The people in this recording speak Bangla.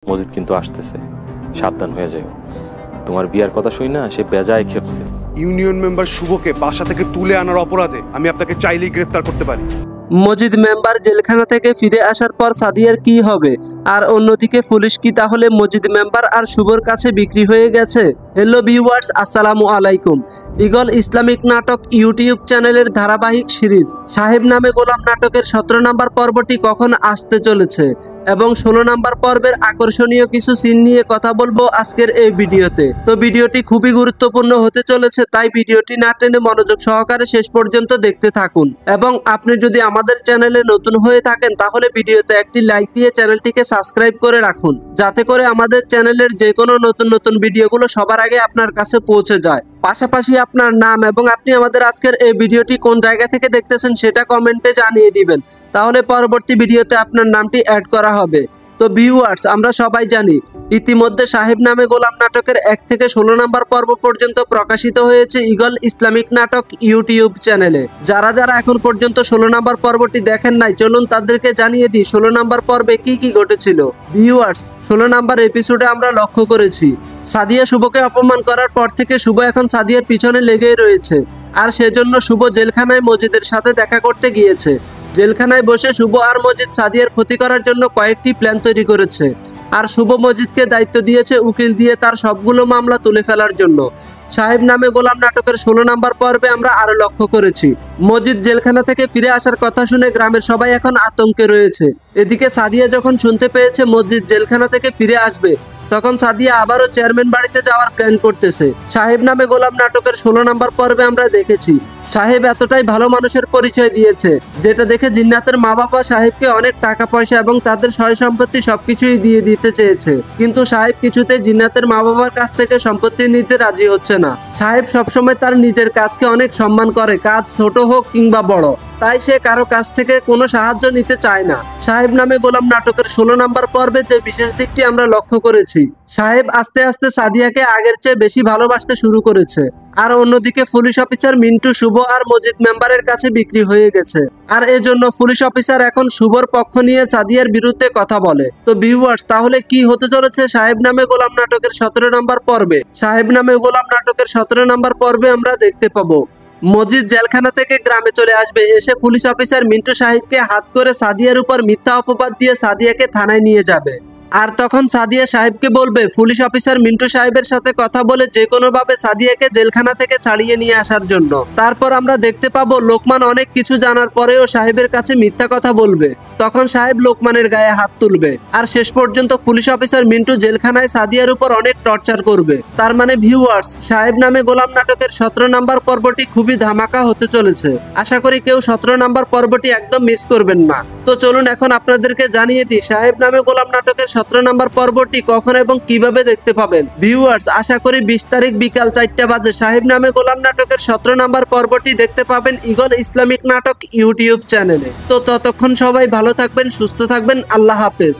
মজিদ কিন্তু আসতেছে, সাবধান হয়ে যাও। তোমার বিয়ার কথা শুই না, সে বেজায় খেপছে। ইউনিয়ন মেম্বার শুভকে বাসা থেকে তুলে আনার অপরাধে আমি আপনাকে চাইলেই গ্রেফতার করতে পারি। মজিদ মেম্বার জেলখানা থেকে ফিরে আসার পর সাদিয়ার কি হবে? আর অন্যদিকে পুলিশ কি তাহলে মজিদ মেম্বার আর শুভর কাছে বিক্রি হয়ে গেছে? হ্যালো ভিউয়ার্স, আসসালামু আলাইকুম। ঈগল ইসলামিক নাটক ইউটিউব চ্যানেলের ধারাবাহিক সিরিজ সাহেব নামে গোলাম নাটকের 17 নম্বর পর্বটি কখন আসতে চলেছে এবং 16 নম্বর পর্বের আকর্ষণীয় কিছু সিন নিয়ে কথা বলবো আজকের এই ভিডিওতে। তো ভিডিওটি খুবই গুরুত্বপূর্ণ হতে চলেছে, তাই ভিডিওটি না টেনে মনোযোগ সহকারে শেষ পর্যন্ত দেখতে থাকুন। এবং আপনি যদি আমাদের চ্যানেলে নতুন হয়ে থাকেন তাহলে ভিডিওতে একটি লাইক দিয়ে চ্যানেলটিকে সাবস্ক্রাইব করে রাখুন, যাতে করে আমাদের চ্যানেলের যে কোনো নতুন ভিডিওগুলো সবার আগে আপনার কাছে পৌঁছে যায়। পাশাপাশি আপনার নাম এবং আপনি আমাদের আজকের এই ভিডিওটি কোন জায়গা থেকে দেখতেছেন সেটা কমেন্টে জানিয়ে দিবেন, তাহলে পরবর্তী ভিডিওতে আপনার নামটি অ্যাড করা হবে। তো ভিউয়ার্স, আমরা সবাই জানি ইতিমধ্যে সাহেব নামে গোলাম নাটকের 1 থেকে 16 নম্বর পর্ব পর্যন্ত প্রকাশিত হয়েছে ঈগল ইসলামিক নাটক ইউটিউব চ্যানেলে। যারা যারা এখন পর্যন্ত 16 নম্বর পর্বটি দেখেন নাই, চলুন তাদেরকে জানিয়ে দিই 16 নম্বর পর্বে কি ঘটেছিল। ভিউয়ার্স, 16 নম্বর এপিসোডে আমরা লক্ষ্য করেছি সাদিয়া শুভকে অপমান করার পর থেকে শুভ এখন সাদিয়ার পিছনে লেগেই রয়েছে, আর সেজন্য শুভ জেলখানায় মজিদের সাথে দেখা করতে গিয়েছে। জেলখানায় বসে শুভ আর মজিদ সাদিয়ার ক্ষতি করার জন্য কয়েকটি প্ল্যান তৈরি করেছে, আর শুভ মজিদকে দায়িত্ব দিয়েছে উকিল দিয়ে তার সবগুলো মামলা তুলে ফেলার জন্য। সাহেব নামে গোলাম নাটকের 16 নম্বর পর্বে আমরা আরো লক্ষ্য করেছি মজিদ জেলখানা থেকে ফিরে আসার কথা শুনে গ্রামের সবাই এখন আতঙ্কে রয়েছে। এদিকে সাদিয়া যখন শুনতে পেয়েছে মজিদ জেলখানা থেকে ফিরে আসবে, তখন সাদিয়া আবারও চেয়ারম্যান বাড়িতে যাওয়ার প্ল্যান করতেছে। সাহেব নামে গোলাম নাটকের 16 নম্বর পর্বে আমরা দেখেছি সাহেব এতটাই ভালো মানুষের পরিচয় দিয়েছে, যেটা দেখে জিন্নাতের মা বাবা সাহেবকে অনেক টাকা পয়সা এবং তাদের সয় সম্পত্তি সবকিছুই দিয়ে দিতে চেয়েছে, কিন্তু সাহেব কিছুতেই জিন্নাতের মা বাবার কাছ থেকে সম্পত্তি নিতে রাজি হচ্ছে না। সাহেব সবসময় তার নিজের কাজকে অনেক সম্মান করে, কাজ ছোট হোক কিংবা বড়, তাই সে কারো কাছ থেকে কোনো সাহায্য নিতে চায় না। সাহেব নামে গোলাম নাটকের 16 নম্বর পর্বে যে বিশেষ দিকটি আমরা লক্ষ্য করেছি, সাহেব আস্তে আস্তে সাদিয়াকে আগের চেয়ে বেশি ভালোবাসতে শুরু করেছে। আর অন্যদিকে পুলিশ অফিসার মিন্টু শুভ আর মজিদ মেম্বারের কাছে বিক্রি হয়ে গেছে, আর এজন্য পুলিশ অফিসার এখন শুভর পক্ষ নিয়ে সাদিয়ার বিরুদ্ধে কথা বলে। তো ভিউয়ার্স, তাহলে কি হতে চলেছে সাহেব নামে গোলাম নাটকের 17 নম্বর পর্বে? সাহেব নামে গোলাম নাটকের 17 নম্বর পর্বে আমরা দেখতে পাবো মজিদ জেলখানা থেকে গ্রামে চলে আসবে, এসে পুলিশ অফিসার মিন্টু সাহেবকে হাত করে সাদিয়ার উপর মিথ্যা অপবাদ দিয়ে সাদিয়াকে থানায় নিয়ে যাবে। আর তখন সাদিয়া সাহেবকে বলবে পুলিশ অফিসার মিন্টু সাহেবের সাথে কথা বলে যে কোনোভাবে সাদিয়াকে জেলখানা থেকে ছাড়িয়ে নিয়ে আসার জন্য। তারপর আমরা দেখতে পাবো লোকমান অনেক কিছু জানার পরেও সাহেবের কাছে মিথ্যা কথা বলবে, তখন সাহেব লোকমানের গায়ে হাত তুলবে, আর শেষ পর্যন্ত পুলিশ অফিসার মিন্টু জেলখানায় সাদিয়ার উপর অনেক টর্চার করবে। তার মানে ভিউয়ার্স, সাহেব নামে গোলাম নাটকের 17 নম্বর পর্বটি খুবই ধামাকা হতে চলেছে। আশা করি কেউ 17 নম্বর পর্বটি একদম মিস করবেন না। তো চলুন এখন আপনাদেরকে জানিয়ে দিই সাহেব নামে গোলাম নাটকের 17 নম্বর পর্বটি কখন এবং কিভাবে দেখতে পাবেন। ভিউয়ার্স, আশা করি 20 তারিখ বিকাল 4টা বাজে সাহেব নামে গোলাম নাটকের 17 নম্বর পর্বটি দেখতে পাবেন ঈগল ইসলামিক নাটক ইউটিউব চ্যানেলে। তো ততক্ষণ সবাই ভালো থাকবেন, সুস্থ থাকবেন, আল্লাহ হাফেজ।